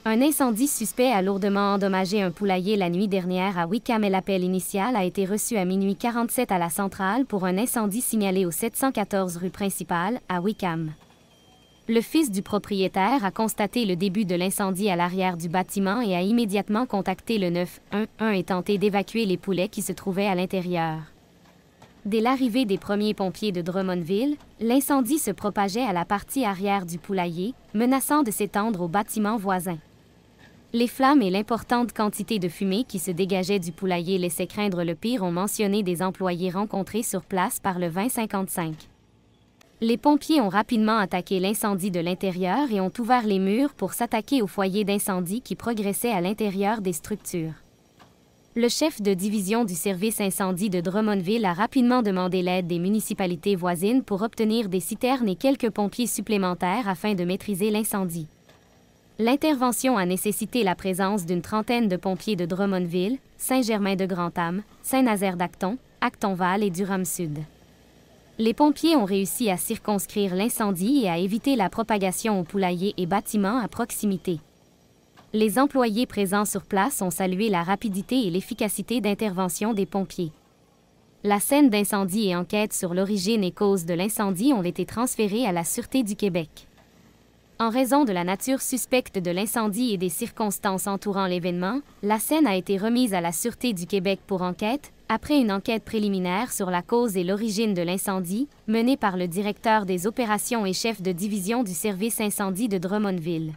Un incendie suspect a lourdement endommagé un poulailler la nuit dernière à Wickham et l'appel initial a été reçu à minuit 47 à la centrale pour un incendie signalé au 714 rue principale, à Wickham. Le fils du propriétaire a constaté le début de l'incendie à l'arrière du bâtiment et a immédiatement contacté le 911 et tenté d'évacuer les poulets qui se trouvaient à l'intérieur. Dès l'arrivée des premiers pompiers de Drummondville, l'incendie se propageait à la partie arrière du poulailler, menaçant de s'étendre au bâtiment voisin. Les flammes et l'importante quantité de fumée qui se dégageait du poulailler laissaient craindre le pire, ont mentionné des employés rencontrés sur place par le 2055. Les pompiers ont rapidement attaqué l'incendie de l'intérieur et ont ouvert les murs pour s'attaquer au foyer d'incendie qui progressait à l'intérieur des structures. Le chef de division du service incendie de Drummondville a rapidement demandé l'aide des municipalités voisines pour obtenir des citernes et quelques pompiers supplémentaires afin de maîtriser l'incendie. L'intervention a nécessité la présence d'une trentaine de pompiers de Drummondville, Saint-Germain-de-Grantham, Saint-Nazaire-d'Acton, Actonval et Durham-Sud. Les pompiers ont réussi à circonscrire l'incendie et à éviter la propagation aux poulaillers et bâtiments à proximité. Les employés présents sur place ont salué la rapidité et l'efficacité d'intervention des pompiers. La scène d'incendie et enquête sur l'origine et cause de l'incendie ont été transférées à la Sûreté du Québec. En raison de la nature suspecte de l'incendie et des circonstances entourant l'événement, la scène a été remise à la Sûreté du Québec pour enquête, après une enquête préliminaire sur la cause et l'origine de l'incendie, menée par le directeur des opérations et chef de division du service incendie de Drummondville.